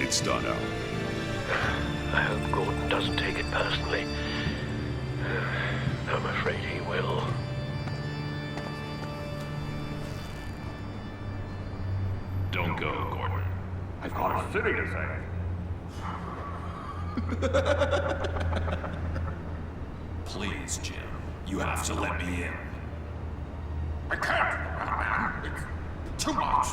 it's done, Al. I hope Gordon doesn't take it personally. I'm afraid he will. Don't go, Gordon. I've got a city to save. Please, Jim. You have to let me in. I can't, Batman. It's too much.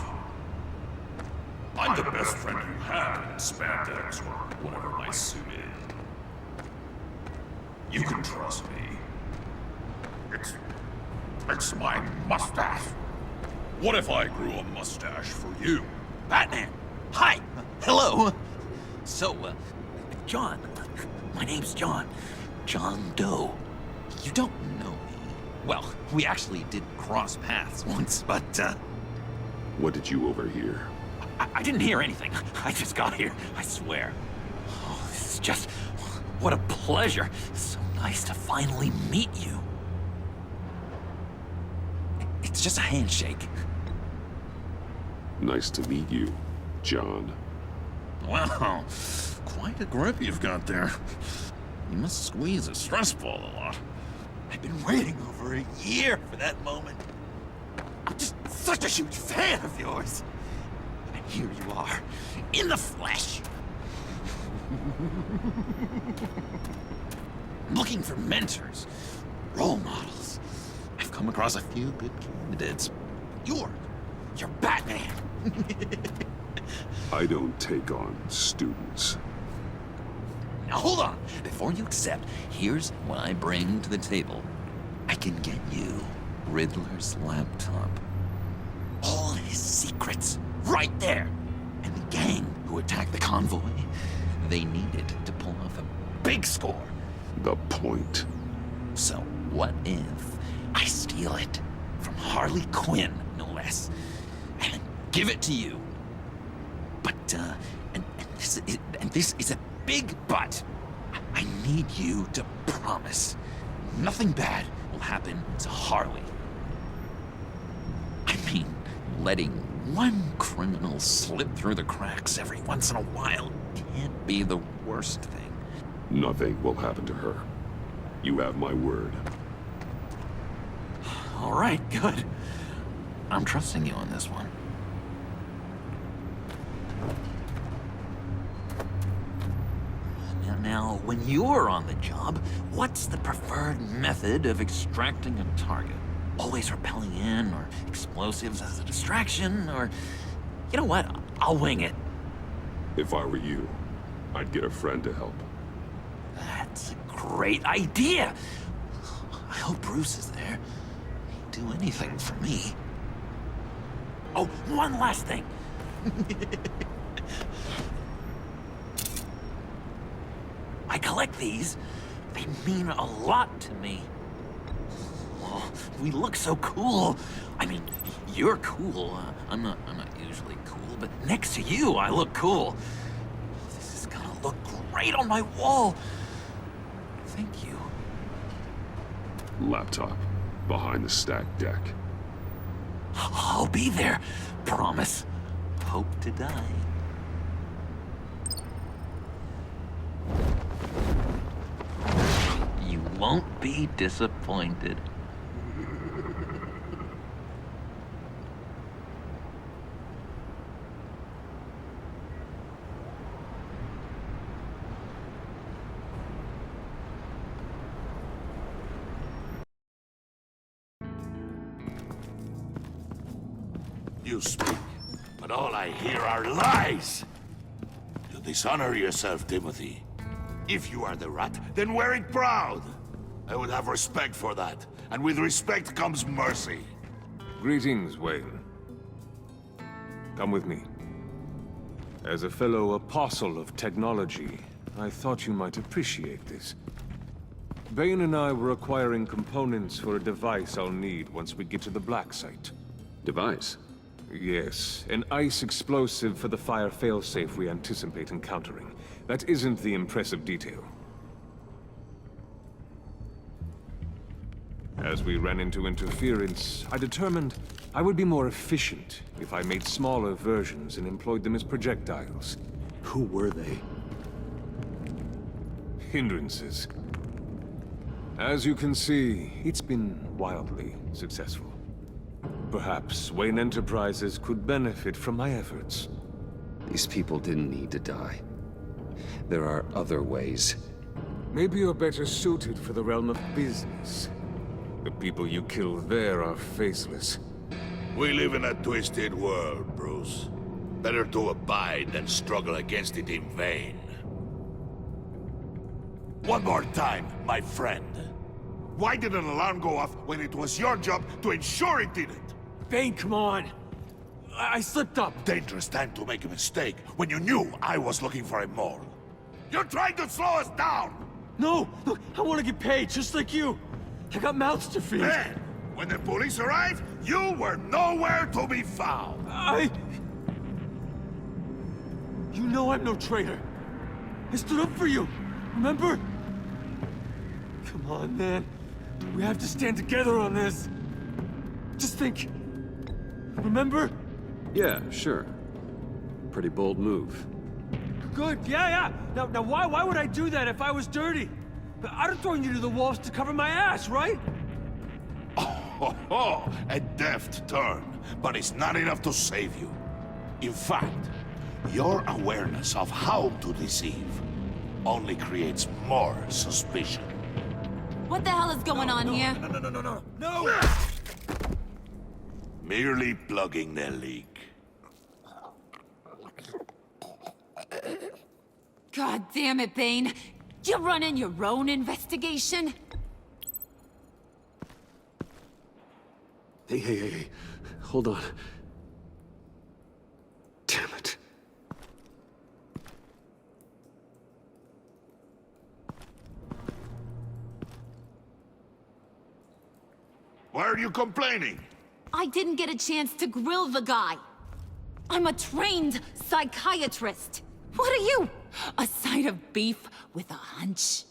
I'm the best friend you have in spandex or whatever my suit is. You can trust me. It's my mustache. What if I grew a mustache for you? Batman! Hi! Hello! So, John. My name's John. John Doe. You don't know me. Well, we actually did cross paths once, but, What did you overhear? I didn't hear anything. I just got here, I swear. Oh, this is just... what a pleasure. So nice to finally meet you. It's just a handshake. Nice to meet you, John. Wow, quite a grip you've got there. You must squeeze a stress ball a lot. I've been waiting over a year for that moment. I'm just such a huge fan of yours. And here you are, in the flesh. I'm looking for mentors, role models. I've come across a few good candidates. You're Batman. I don't take on students. Now hold on. Before you accept, here's what I bring to the table. I can get you Riddler's laptop. All his secrets, right there. And the gang who attacked the convoy, they needed to pull off a big score. The point. So what if I steal it from Harley Quinn, no less, and give it to you? But, and this is a big but. I need you to promise nothing bad will happen to Harley. I mean, letting one criminal slip through the cracks every once in a while can't be the worst thing. Nothing will happen to her. You have my word. All right, good. I'm trusting you on this one. Now, when you're on the job, what's the preferred method of extracting a target? Always rappelling in, or explosives as a distraction, or... You know what? I'll wing it. If I were you, I'd get a friend to help. That's a great idea! I hope Bruce is there. He'd do anything for me. Oh, one last thing. I collect these. They mean a lot to me. Oh, we look so cool. I mean, you're cool. I'm not usually cool, but next to you, I look cool. This is gonna look great on my wall. Thank you. Laptop. Behind the stacked deck. I'll be there. Promise. Hope to die. You won't be disappointed. You speak, but all I hear are lies! You dishonor yourself, Timothy. If you are the Rat, then wear it proud! I would have respect for that, and with respect comes mercy. Greetings, Wayne. Come with me. As a fellow apostle of technology, I thought you might appreciate this. Bane and I were acquiring components for a device I'll need once we get to the Black Site. Device? Yes, an ice explosive for the fire failsafe we anticipate encountering. That isn't the impressive detail. As we ran into interference, I determined I would be more efficient if I made smaller versions and employed them as projectiles. Who were they? Hindrances. As you can see, it's been wildly successful. Perhaps Wayne Enterprises could benefit from my efforts. These people didn't need to die. There are other ways. Maybe you're better suited for the realm of business. The people you killed there are faceless. We live in a twisted world, Bruce. Better to abide than struggle against it in vain. One more time, my friend. Why did an alarm go off when it was your job to ensure it didn't? Bane, come on! I slipped up! Dangerous time to make a mistake when you knew I was looking for a mole. You're trying to slow us down! No! Look, I want to get paid, just like you! I got mouths to feed! Then, when the police arrived, you were nowhere to be found! You know I'm no traitor! I stood up for you, remember? Come on, man. We have to stand together on this. Just think. Remember? Yeah, sure. Pretty bold move. Good, yeah. Now why would I do that if I was dirty? I'd have thrown you to the wolves to cover my ass, right? Oh, a deft turn, but it's not enough to save you. In fact, your awareness of how to deceive only creates more suspicion. What the hell is going on here? No! Merely plugging the leak. God damn it, Bane. You're running your own investigation? Hey. Hold on. Damn it. Why are you complaining? I didn't get a chance to grill the guy. I'm a trained psychiatrist. What are you? A side of beef with a hunch?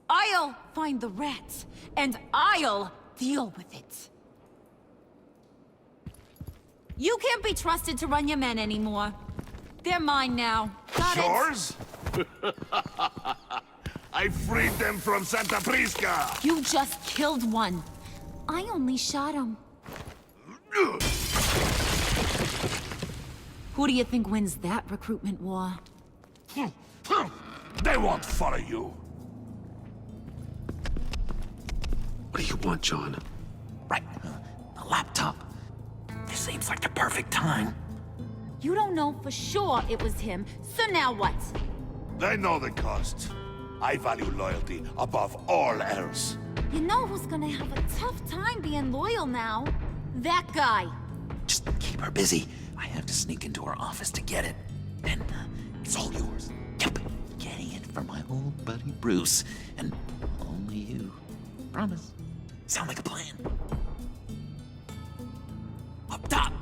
I'll find the rats, and I'll deal with it. You can't be trusted to run your men anymore. They're mine now. Got it? Yours? I freed them from Santa Prisca! You just killed one. I only shot him. Who do you think wins that recruitment war? They won't follow you. What do you want, John? Right, the laptop. This seems like the perfect time. You don't know for sure it was him, so now what? They know the cost. I value loyalty above all else. You know who's gonna have a tough time being loyal now? That guy. Just keep her busy. I have to sneak into her office to get it. Then it's all yours. Yep, getting it for my old buddy Bruce, and only you. Promise. Sound like a plan? Up top.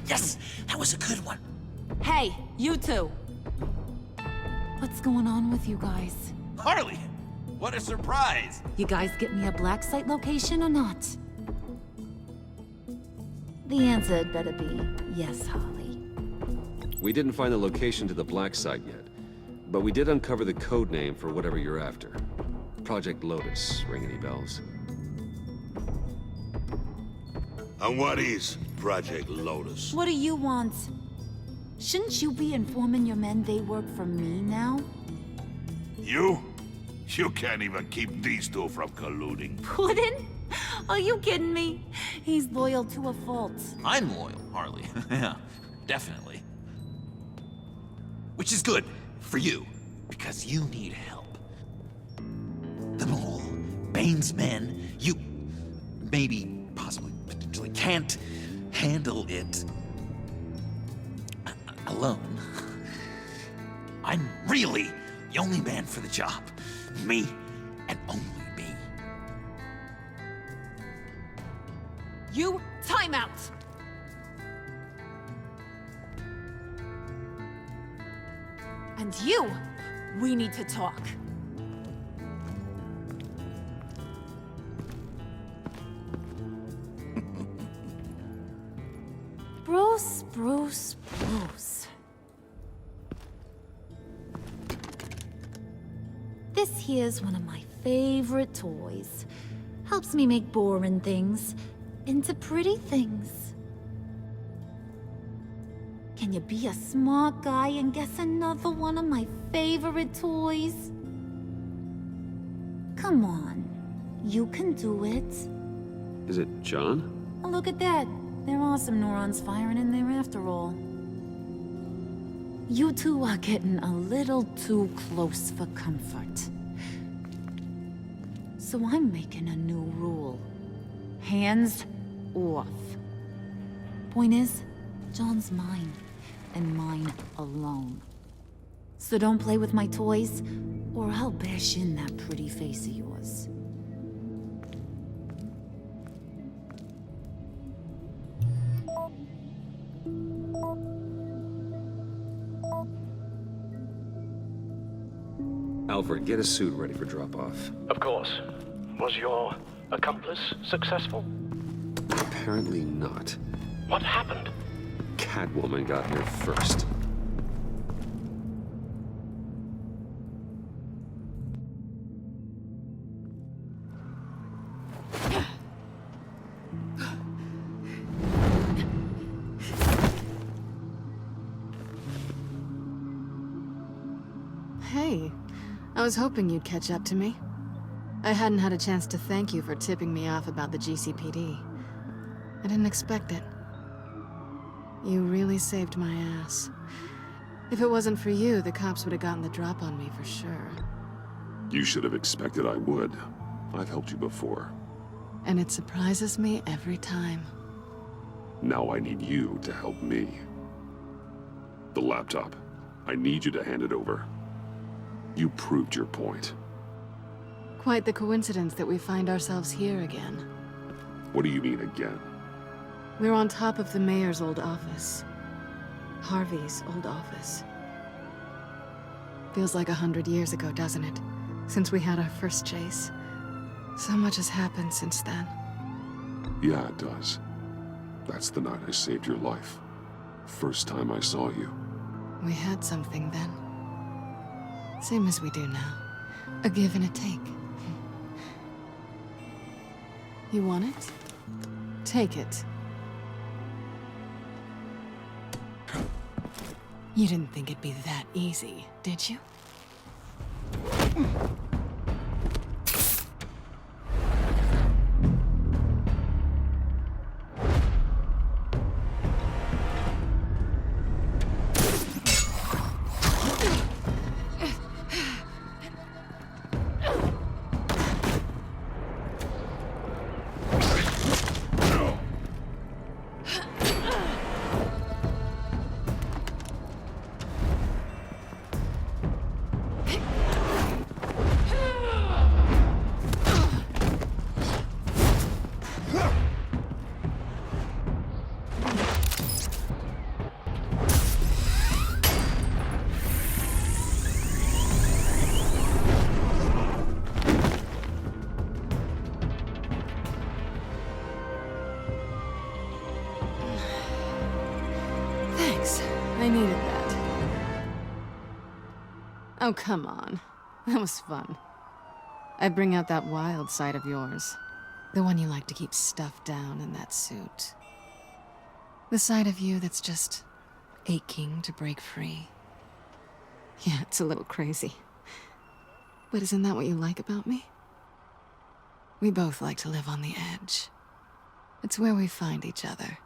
Yes, that was a good one. Hey, you two. What's going on with you guys? Harley, what a surprise. You guys get me a black site location or not? The answer had better be yes, Harley. We didn't find the location to the black site yet, but we did uncover the code name for whatever you're after. Project Lotus. Ring any bells? And what is Project Lotus? What do you want? Shouldn't you be informing your men they work for me now? You? You can't even keep these two from colluding. Puddin'? Are you kidding me? He's loyal to a fault. I'm loyal, Harley. Yeah, definitely. Which is good for you, because you need help. The Mole, Bane's men, you maybe, possibly, potentially can't handle it alone. I'm really the only man for the job. Me and only me. You time out! And you, we need to talk. Bruce, Bruce, Bruce. This here's one of my favorite toys. Helps me make boring things into pretty things. Can you be a smart guy and guess another one of my favorite toys? Come on, you can do it. Is it John? Oh, look at that. There are some neurons firing in there after all. You two are getting a little too close for comfort. So I'm making a new rule. Hands off. Point is, John's mine, and mine alone. So don't play with my toys, or I'll bash in that pretty face of yours. Alfred, get a suit ready for drop-off. Of course. Was your accomplice successful? Apparently not. What happened? Catwoman got here first. Hey, I was hoping you'd catch up to me. I hadn't had a chance to thank you for tipping me off about the GCPD. I didn't expect it. You really saved my ass. If it wasn't for you, the cops would have gotten the drop on me for sure. You should have expected I would. I've helped you before. And it surprises me every time. Now I need you to help me. The laptop. I need you to hand it over. You proved your point. Quite the coincidence that we find ourselves here again. What do you mean again? We're on top of the mayor's old office. Harvey's old office. Feels like 100 years ago, doesn't it? Since we had our first chase. So much has happened since then. Yeah, it does. That's the night I saved your life. First time I saw you. We had something then. Same as we do now. A give and a take. You want it? Take it. You didn't think it'd be that easy, did you? I needed that. Oh, come on. That was fun. I bring out that wild side of yours. The one you like to keep stuffed down in that suit. The side of you that's just aching to break free. Yeah, it's a little crazy. But isn't that what you like about me? We both like to live on the edge. It's where we find each other.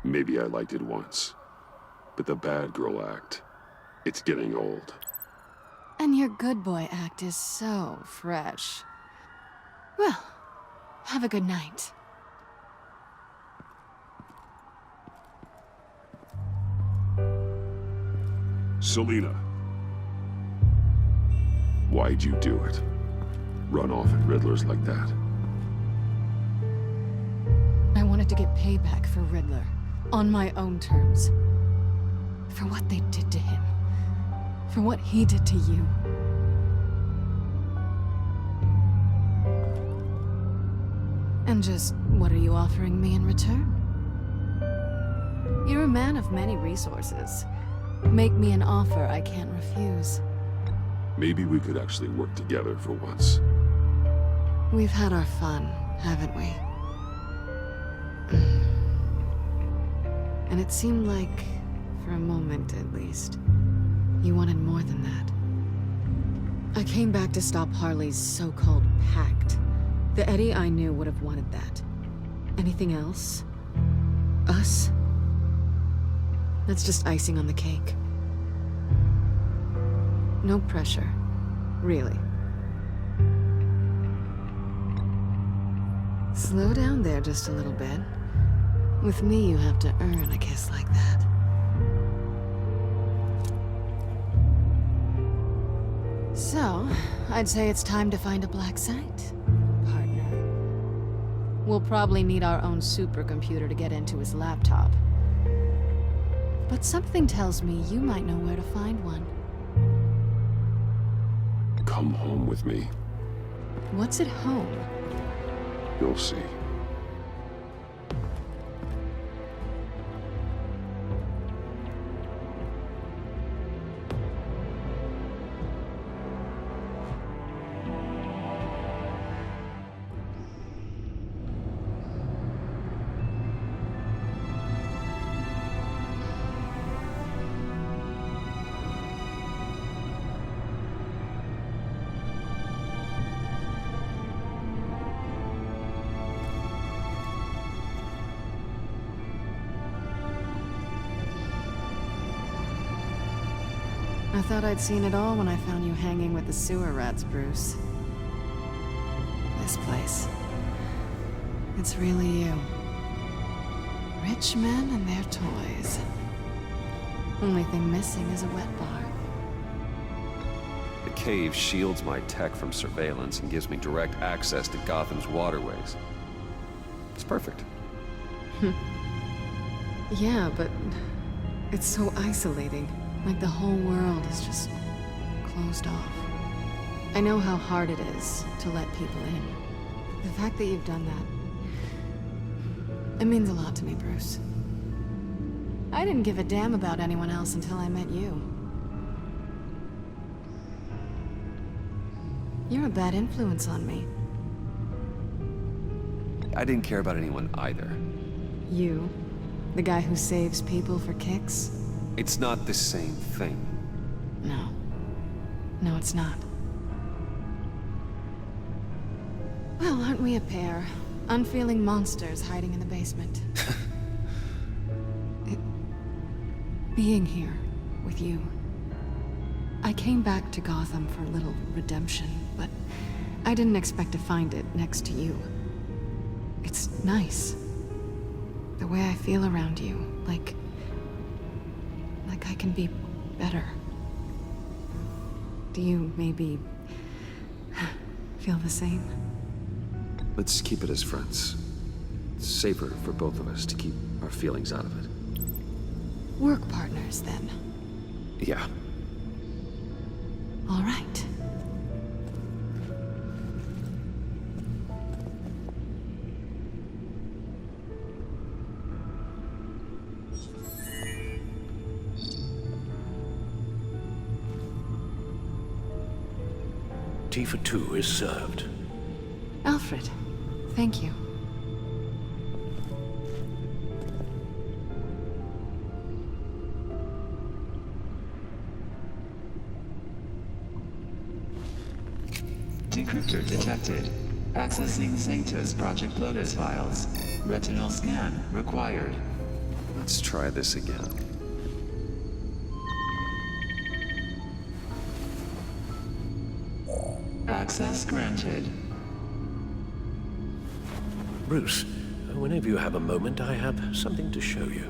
Maybe I liked it once. But the bad girl act, it's getting old. And your good boy act is so fresh. Well, have a good night. Selina. Why'd you do it? Run off at Riddlers like that? I wanted to get payback for Riddler. On my own terms. For what they did to him. For what he did to you. And just, what are you offering me in return? You're a man of many resources. Make me an offer I can't refuse. Maybe we could actually work together for once. We've had our fun, haven't we? And it seemed like, for a moment at least, you wanted more than that. I came back to stop Harley's so-called pact. The Eddie I knew would have wanted that. Anything else? Us? That's just icing on the cake. No pressure. Really. Slow down there just a little bit. With me, you have to earn a kiss like that. So, I'd say it's time to find a black site, partner. We'll probably need our own supercomputer to get into his laptop. But something tells me you might know where to find one. Come home with me. What's at home? You'll see. I thought I'd seen it all when I found you hanging with the sewer rats, Bruce. This place. It's really you. Rich men and their toys. Only thing missing is a wet bar. The cave shields my tech from surveillance and gives me direct access to Gotham's waterways. It's perfect. Yeah, but it's so isolating. Like the whole world is just closed off. I know how hard it is to let people in. The fact that you've done that, it means a lot to me, Bruce. I didn't give a damn about anyone else until I met you. You're a bad influence on me. I didn't care about anyone either. You, the guy who saves people for kicks? It's not the same thing. No. No, it's not. Well, aren't we a pair? Unfeeling monsters hiding in the basement. Being here with you. I came back to Gotham for a little redemption, but I didn't expect to find it next to you. It's nice. The way I feel around you, like I can be better. Do you maybe feel the same? Let's keep it as friends. It's safer for both of us to keep our feelings out of it. Work partners, then. Yeah. All right. Tifa 2 is served. Alfred, thank you. Decryptor detected. Accessing Sanctus Project Lotus files. Retinal scan required. Let's try this again. Access granted. Bruce, whenever you have a moment, I have something to show you.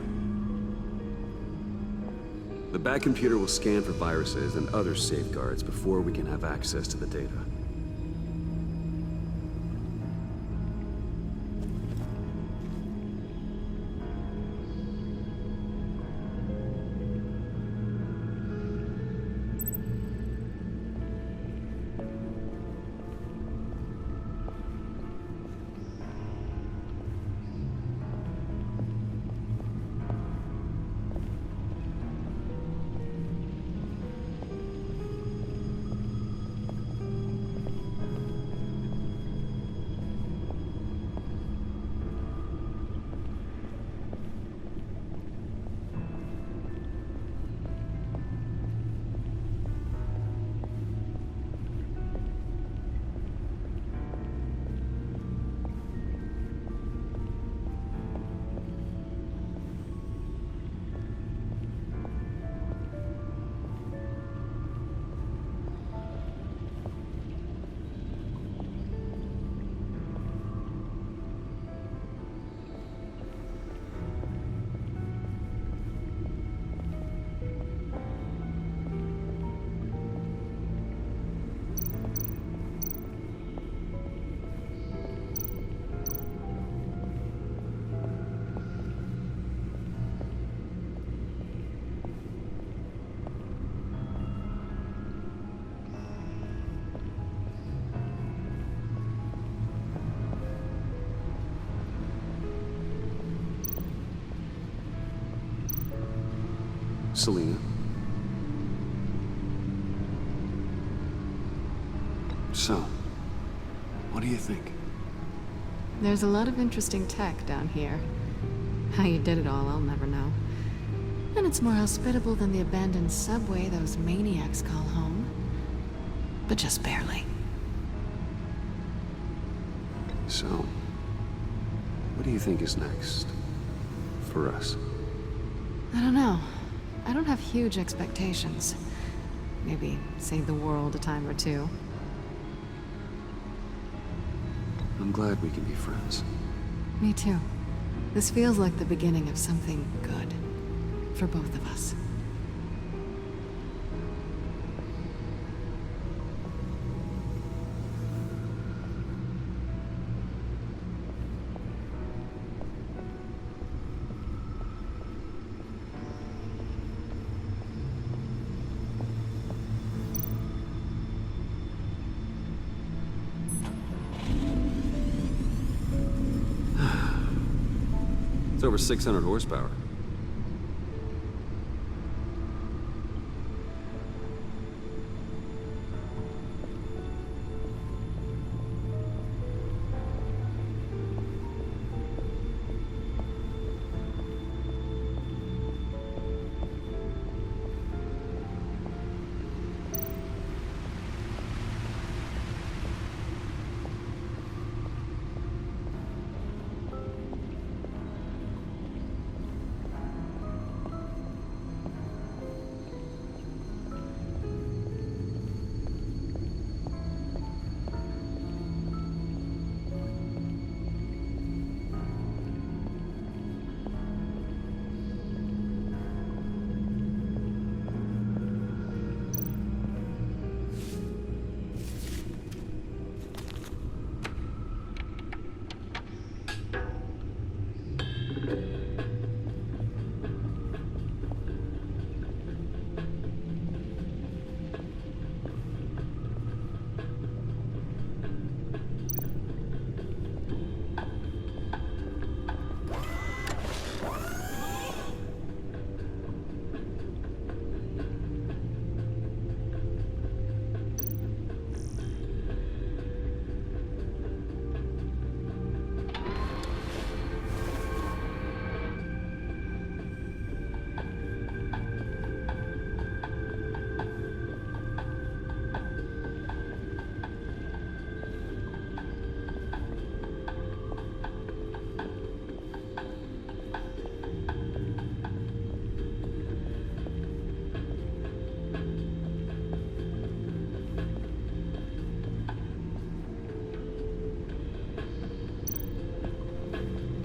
The back computer will scan for viruses and other safeguards before we can have access to the data. Selina. So, what do you think? There's a lot of interesting tech down here. How you did it all, I'll never know. And it's more hospitable than the abandoned subway those maniacs call home. But just barely. So, what do you think is next? For us? I don't know. I don't have huge expectations. Maybe save the world a time or two. I'm glad we can be friends. Me too. This feels like the beginning of something good. For both of us. It's over 600 horsepower.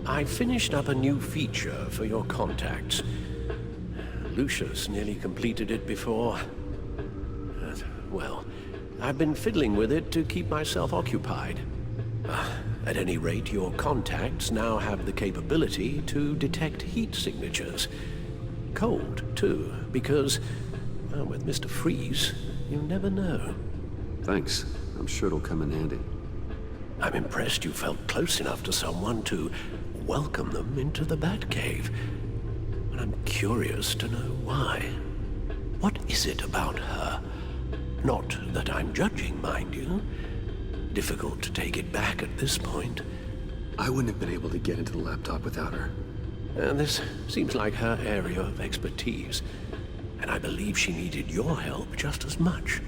I finished up a new feature for your contacts. Lucius nearly completed it before. Well, I've been fiddling with it to keep myself occupied. At any rate, your contacts now have the capability to detect heat signatures. Cold, too, because, well, with Mr. Freeze, you never know. Thanks. I'm sure it'll come in handy. I'm impressed you felt close enough to someone to welcome them into the Batcave. And I'm curious to know why. What is it about her? Not that I'm judging, mind you. Difficult to take it back at this point. I wouldn't have been able to get into the laptop without her. This seems like her area of expertise, and I believe she needed your help just as much.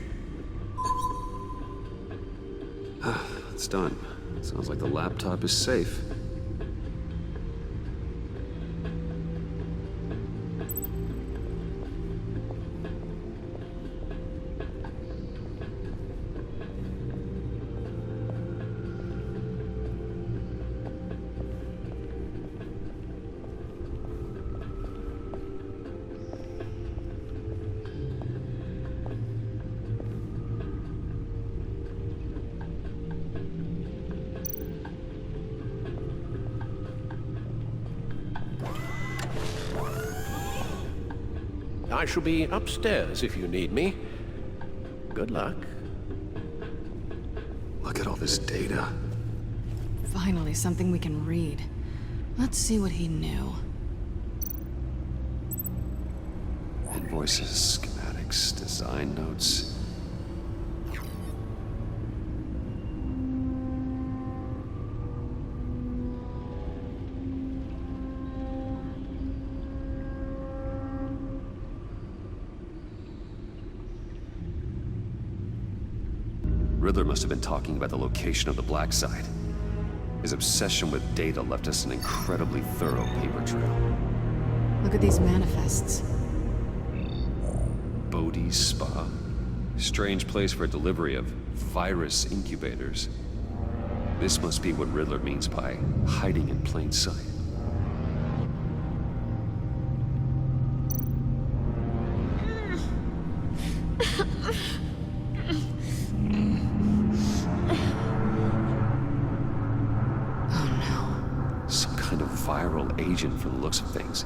It's done. Sounds like the laptop is safe. I shall be upstairs if you need me. Good luck. Look at all this data. Finally, something we can read. Let's see what he knew. And Invoices, schematics, design notes. Riddler must have been talking about the location of the Black Site. His obsession with data left us an incredibly thorough paper trail. Look at these manifests. Bodhi's Spa? Strange place for delivery of virus incubators. This must be what Riddler means by hiding in plain sight. Viral agent from the looks of things.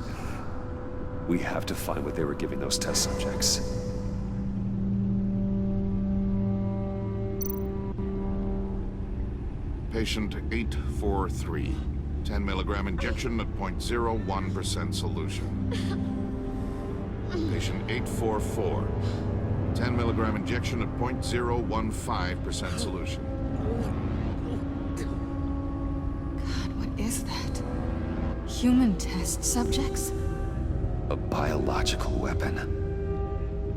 We have to find what they were giving those test subjects. Patient 843. 10 milligram injection at 0.01% solution. Patient 844. 10 milligram injection at 0.015% solution. God, what is that? Human test subjects? A biological weapon.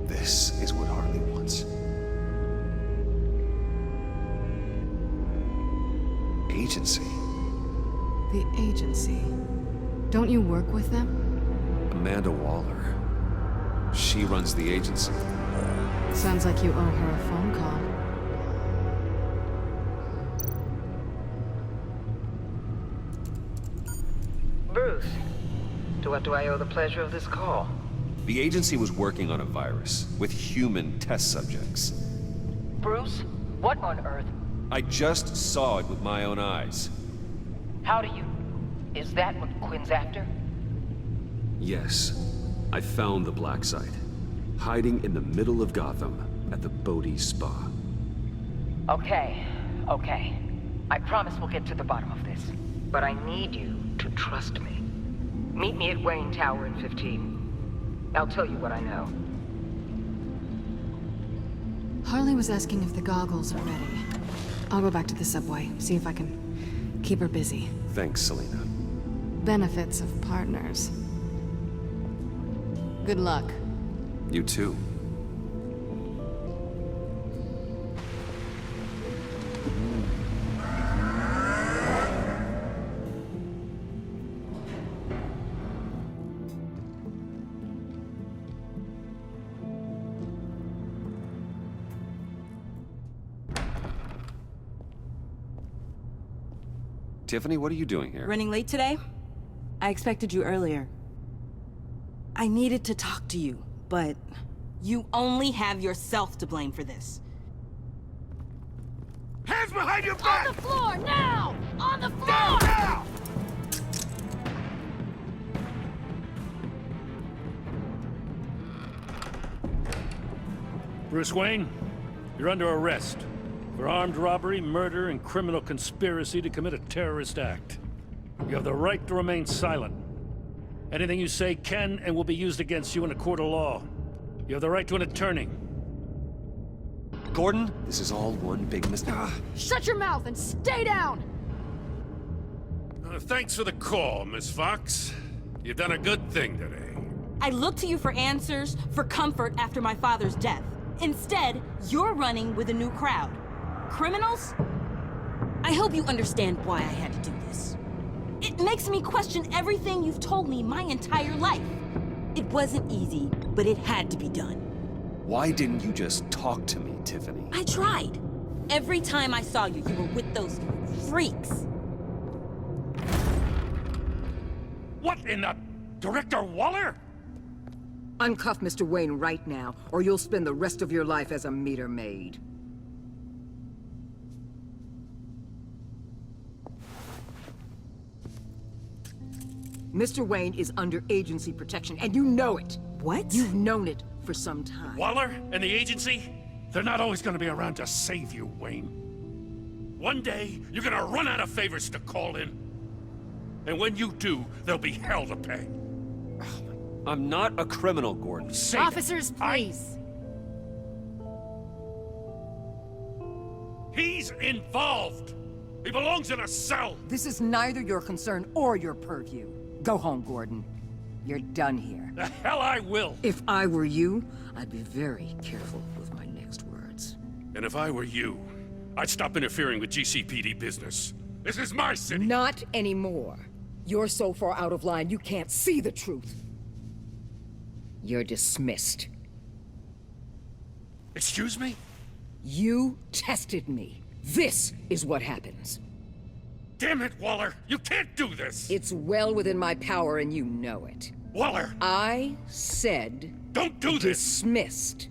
This is what Harley wants. Agency. The agency. Don't you work with them? Amanda Waller. She runs the agency. Sounds like you owe her a phone call. Bruce, to what do I owe the pleasure of this call? The agency was working on a virus with human test subjects. Bruce, what on earth? I just saw it with my own eyes. How do you... Is that what Quinn's after? Yes. I found the Black Site. Hiding in the middle of Gotham at the Bodhi Spa. Okay. I promise we'll get to the bottom of this. But I need you to trust me. Meet me at Wayne Tower in 15. I'll tell you what I know. Harley was asking if the goggles are ready. I'll go back to the subway, see if I can keep her busy. Thanks, Selina. Benefits of partners. Good luck. You too. Tiffany, what are you doing here? Running late today? I expected you earlier. I needed to talk to you, but you only have yourself to blame for this. Hands behind your back! On the floor, now! On the floor! Now! Bruce Wayne, you're under arrest for armed robbery, murder, and criminal conspiracy to commit a terrorist act. You have the right to remain silent. Anything you say can and will be used against you in a court of law. You have the right to an attorney. Gordon, this is all one big mistake. Shut your mouth and stay down! Thanks for the call, Miss Fox. You've done a good thing today. I looked to you for answers, for comfort after my father's death. Instead, you're running with a new crowd. Criminals? I hope you understand why I had to do this. It makes me question everything you've told me my entire life. It wasn't easy, but it had to be done. Why didn't you just talk to me, Tiffany? I tried. Every time I saw you, you were with those freaks. What in the... Director Waller? Uncuff Mr. Wayne right now, or you'll spend the rest of your life as a meter maid. Mr. Wayne is under agency protection, and you know it. What? You've known it for some time. Waller and the agency? They're not always gonna be around to save you, Wayne. One day, you're gonna run out of favors to call in. And when you do, there'll be hell to pay. I'm not a criminal, Gordon. Say Officers, that. please. He's involved! He belongs in a cell! This is neither your concern or your purview. Go home, Gordon. You're done here. The hell I will! If I were you, I'd be very careful with my next words. And if I were you, I'd stop interfering with GCPD business. This is my city! Not anymore. You're so far out of line, you can't see the truth. You're dismissed. Excuse me? You tested me. This is what happens. Damn it, Waller! You can't do this! It's well within my power and you know it. Waller! I said... Don't do this! Dismissed.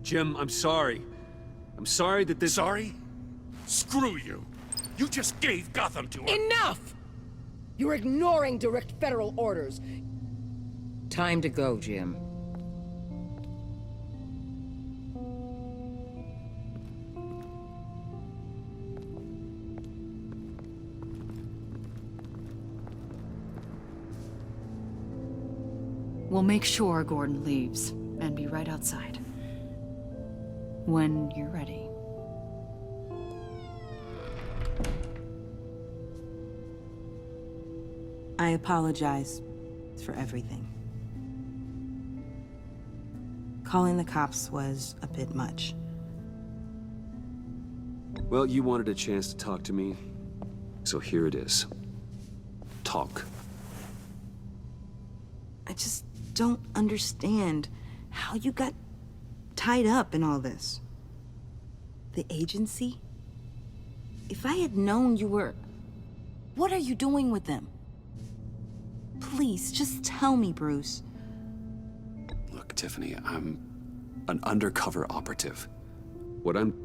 Jim, I'm sorry. I'm sorry that this... Sorry? Screw you! You just gave Gotham to her! Enough! You're ignoring direct federal orders. Time to go, Jim. We'll make sure Gordon leaves, and be right outside. When you're ready. I apologize for everything. Calling the cops was a bit much. Well, you wanted a chance to talk to me, so here it is. Talk. I just don't understand how you got tied up in all this. The agency? If I had known you were... What are you doing with them? Please, just tell me, Bruce. Look, Tiffany, I'm an undercover operative. What I'm